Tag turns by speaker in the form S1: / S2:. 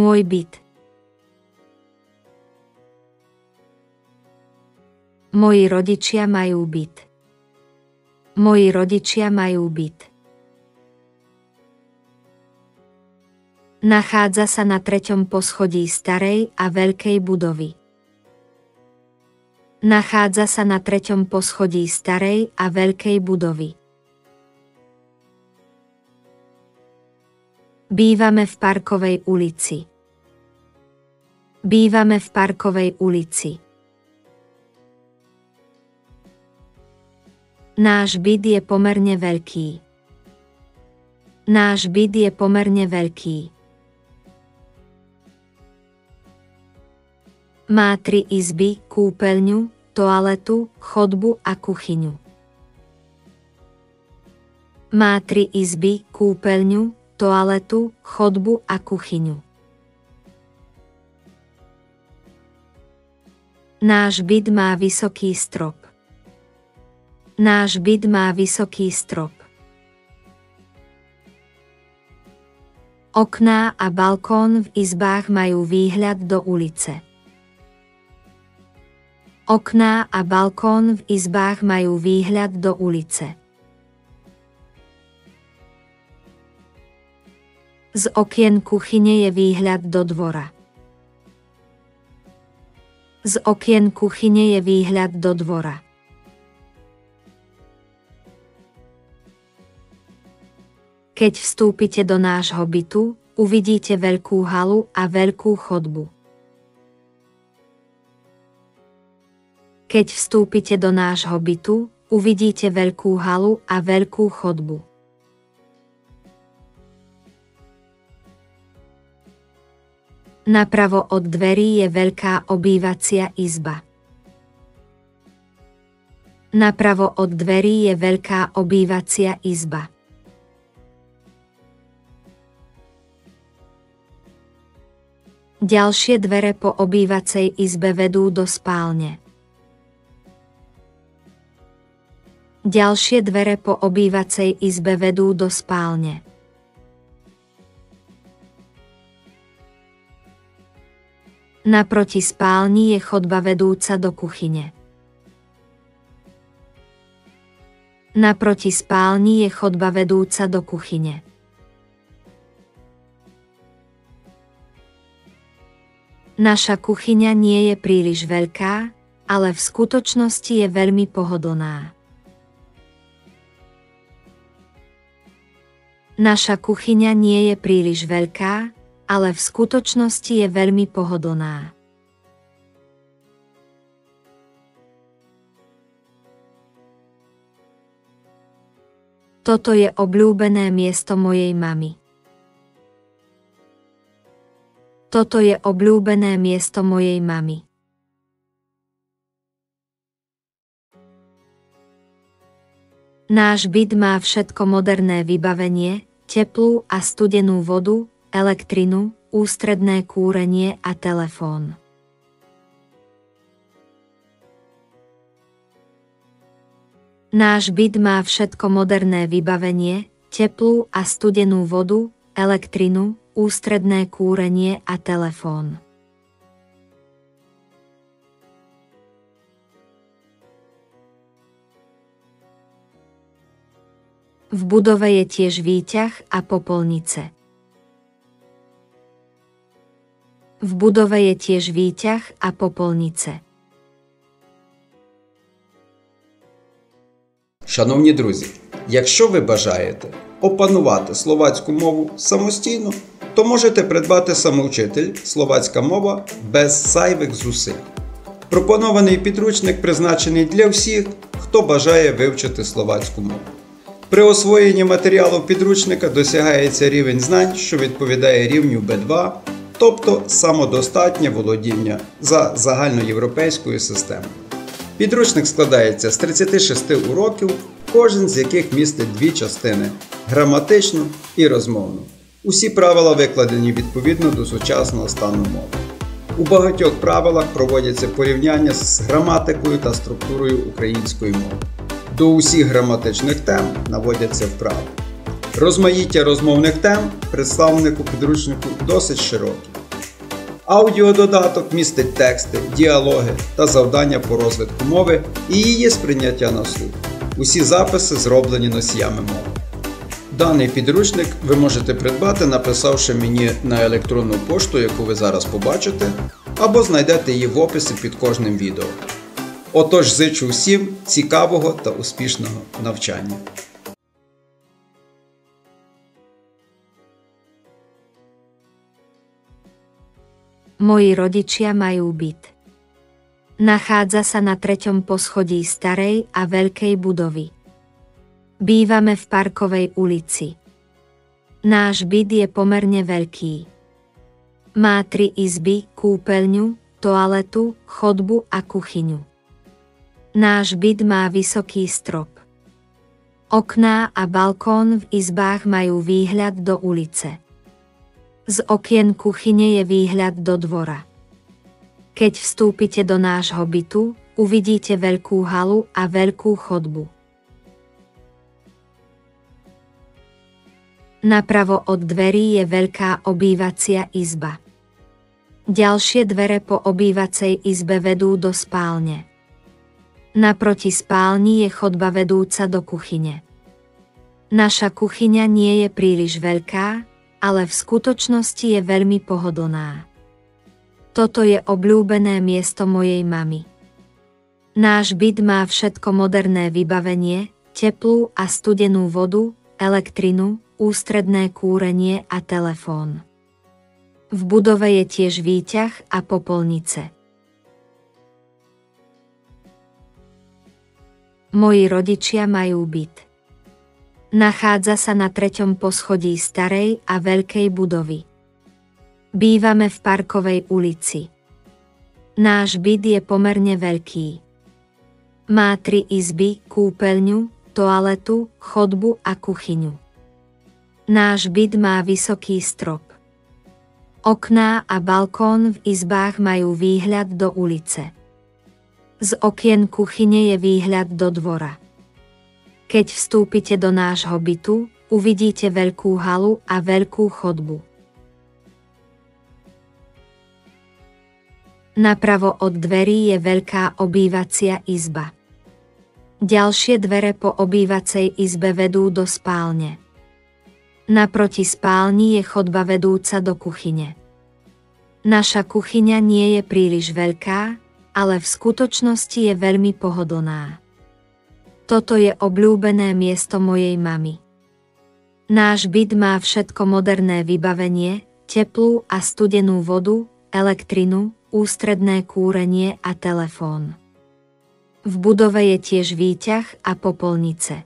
S1: Môj byt. Moji rodičia majú byt. Moji rodičia majú byt. Nachádza sa na 3. poschodí starej a veľkej budovy. Nachádza sa na 3. poschodí starej a veľkej budovy. Bývame v Parkovej ulici. Bývame v Parkovej ulici. Náš byt je pomerne veľký. Náš byt je pomerne veľký. Má 3 izby, kúpeľňu, toaletu, chodbu a kuchyňu. Má 3 izby, kúpeľňu, toaletu, chodbu a kuchyňu. Náš byt má vysoký strop. Náš byt má vysoký strop. Okná a balkón v izbách majú výhľad do ulice. Okná a balkón v izbách majú výhľad do ulice. Z okien kuchyne je výhľad do dvora. Z okien kuchyne je výhľad do dvora. Keď vstúpite do nášho bytu, uvidíte veľkú halu a veľkú chodbu. Keď vstúpite do nášho bytu, uvidíte veľkú halu a veľkú chodbu. Napravo od dverí je veľká obývacia izba. Napravo od dverí je veľká obývacia izba. Ďalšie dvere po obývacej izbe vedú do spálne. Ďalšie dvere po obývacej izbe vedú do spálne. Naproti spálni je chodba vedúca do kuchyne. Naproti spálni je chodba vedúca do kuchyne. Naša kuchyňa nie je príliš veľká, ale v skutočnosti je veľmi pohodlná. Naša kuchyňa nie je príliš veľká, ale v skutočnosti je veľmi pohodlná. Toto je obľúbené miesto mojej mamy. Toto je obľúbené miesto mojej mamy. Náš byt má všetko moderné vybavenie, teplú a studenú vodu, elektrinu, ústredné kúrenie a telefón. Náš byt má všetko moderné vybavenie, teplú a studenú vodu, elektrinu, ústredné kúrenie a telefón. V budove je tiež výťah a popolnice. V budove je tiež výťah a popolnice.
S2: Шановні друзі, якщо ви бажаєте опанувати словацьку мову самостійно, то можете придбати самоучитель «Словацька мова» без зайвих зусиль. Пропонований підручник призначений для всіх, хто бажає вивчити словацьку мову. При освоєнні матеріалу підручника досягається рівень знань, що відповідає рівню B2, тобто самодостатнє володіння за загальноєвропейською системою. Підручник складається з 36 уроків, кожен з яких містить 2 частини – граматичну і розмовну. Усі правила викладені відповідно до сучасного стану мови. У багатьох правилах проводяться порівняння з граматикою та структурою української мови. До усіх граматичних тем наводяться вправи. Розмаїття розмовних тем представлених у підручнику досить широке. Аудіододаток містить тексти, діалоги та завдання по розвитку мови і її сприйняття на слух. Усі записи зроблені носіями мови. Даний підручник ви можете придбати, написавши мені на електронну пошту, яку ви зараз побачите, або знайдете її в описі під кожним відео. Отож, зичу всім цікавого та успішного навчання.
S1: Moji rodičia majú byt. Nachádza sa na 3. poschodí starej a veľkej budovy. Bývame v Parkovej ulici. Náš byt je pomerne veľký. Má 3 izby, kúpeľňu, toaletu, chodbu a kuchyňu. Náš byt má vysoký strop. Okná a balkón v izbách majú výhľad do ulice. Z okien kuchyne je výhľad do dvora. Keď vstúpite do nášho bytu, uvidíte veľkú halu a veľkú chodbu. Napravo od dverí je veľká obývacia izba. Ďalšie dvere po obývacej izbe vedú do spálne. Naproti spálni je chodba vedúca do kuchyne. Naša kuchyňa nie je príliš veľká, ale v skutočnosti je veľmi pohodlná. Toto je obľúbené miesto mojej mamy. Náš byt má všetko moderné vybavenie, teplú a studenú vodu, elektrinu, ústredné kúrenie a telefón. V budove je tiež výťah a popolnice. Moji rodičia majú byt. Nachádza sa na 3. poschodí starej a veľkej budovy. Bývame v Parkovej ulici. Náš byt je pomerne veľký. Má 3 izby, kúpeľňu, toaletu, chodbu a kuchyňu. Náš byt má vysoký strop. Okná a balkón v izbách majú výhľad do ulice. Z okien kuchyne je výhľad do dvora. Keď vstúpite do nášho bytu, uvidíte veľkú halu a veľkú chodbu. Napravo od dverí je veľká obývacia izba. Ďalšie dvere po obývacej izbe vedú do spálne. Naproti spálni je chodba vedúca do kuchyne. Naša kuchyňa nie je príliš veľká, ale v skutočnosti je veľmi pohodlná. Toto je obľúbené miesto mojej mamy. Náš byt má všetko moderné vybavenie, teplú a studenú vodu, elektrinu, ústredné kúrenie a telefón. V budove je tiež výťah a popolnice.